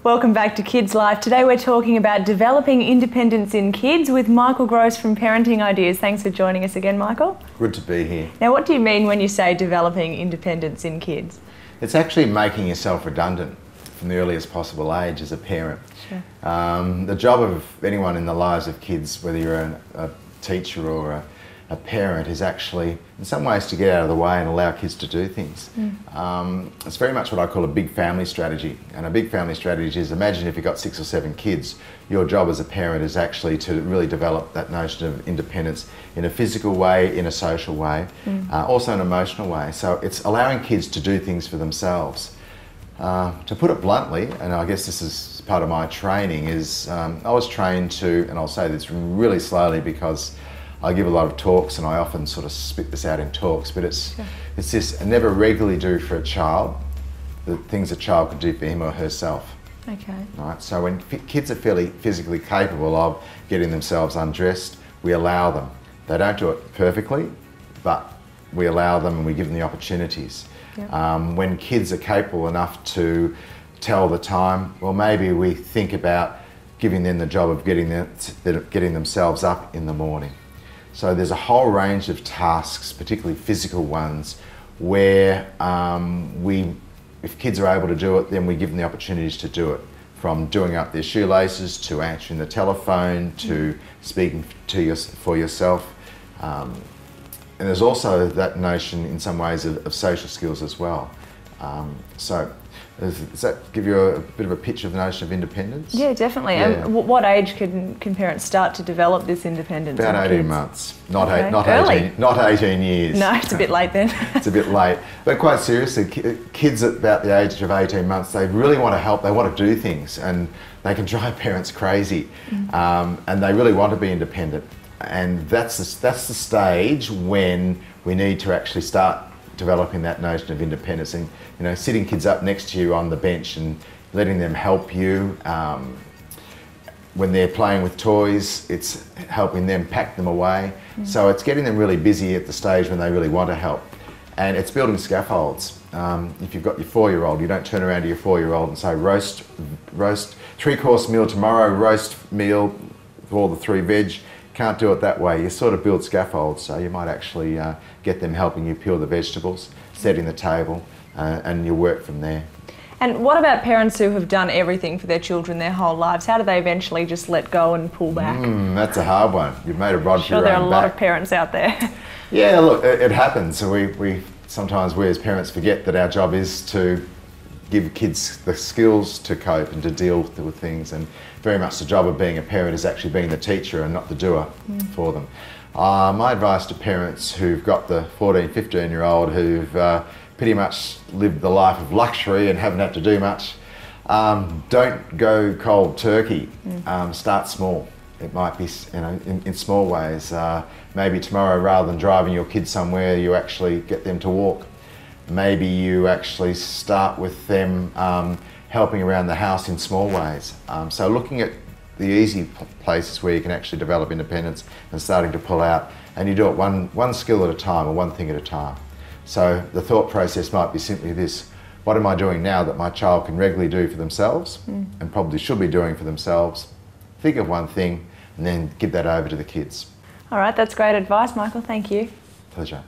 Welcome back to Kids Life. Today we're talking about developing independence in kids with Michael Grose from Parenting Ideas. Thanks for joining us again, Michael. Good to be here. Now, what do you mean when you say developing independence in kids? It's actually making yourself redundant from the earliest possible age as a parent. Sure. The job of anyone in the lives of kids, whether you're a teacher or a parent, is actually in some ways to get out of the way and allow kids to do things. It's very much what I call a big family strategy. And a big family strategy is, imagine if you've got 6 or 7 kids, your job as a parent is actually to really develop that notion of independence in a physical way, in a social way, also an emotional way. So it's allowing kids to do things for themselves. To put it bluntly, and I guess this is part of my training, is I was trained to, and I'll say this really slowly because I give a lot of talks and I often sort of spit this out in talks, but it's this: never regularly do for a child the things a child could do for him or herself. Okay. Right? So when kids are fairly physically capable of getting themselves undressed, we allow them. They don't do it perfectly, but we allow them and we give them the opportunities. Yep. When kids are capable enough to tell the time, well, maybe we think about giving them the job of getting themselves up in the morning. So there's a whole range of tasks, particularly physical ones, where if kids are able to do it, then we give them the opportunities to do it. From doing up their shoelaces, to answering the telephone, to speaking for yourself. And there's also that notion in some ways of social skills as well. So does that give you a bit of a picture of the notion of independence? Yeah, definitely. Yeah. And what age can parents start to develop this independence? About 18 kids? months, not, Okay. not 18 years. No, it's a bit late then. It's a bit late. But quite seriously, kids at about the age of 18 months, they really want to help, they want to do things, and they can drive parents crazy. And they really want to be independent. And that's the stage when we need to actually start developing that notion of independence, and sitting kids up next to you on the bench and letting them help you. When they're playing with toys, it's helping them pack them away. So it's getting them really busy at the stage when they really want to help. And it's building scaffolds. If you've got your 4-year-old, you don't turn around to your 4-year-old and say, roast 3-course meal tomorrow, roast meal for all the 3 veg. Can't do it that way. You sort of build scaffolds, so you might actually get them helping you peel the vegetables, setting the table, and you work from there. And what about parents who have done everything for their children their whole lives? How do they eventually just let go and pull back? That's a hard one. You've made a rod for your own back. Sure, there are a lot of parents out there. Yeah, look, it happens. So sometimes we as parents forget that our job is to give kids the skills to cope and to deal with things, and very much the job of being a parent is actually being the teacher and not the doer for them. My advice to parents who've got the 14, 15-year-old who've pretty much lived the life of luxury and haven't had to do much, don't go cold turkey. Start small. It might be in small ways. Maybe tomorrow, rather than driving your kids somewhere, you actually get them to walk. Maybe you actually start with them helping around the house in small ways. So looking at the easy places where you can actually develop independence and starting to pull out, and you do it one skill at a time or one thing at a time. So the thought process might be simply this: what am I doing now that my child can regularly do for themselves and probably should be doing for themselves? Think of one thing and then give that over to the kids. All right, that's great advice, Michael. Thank you. Pleasure.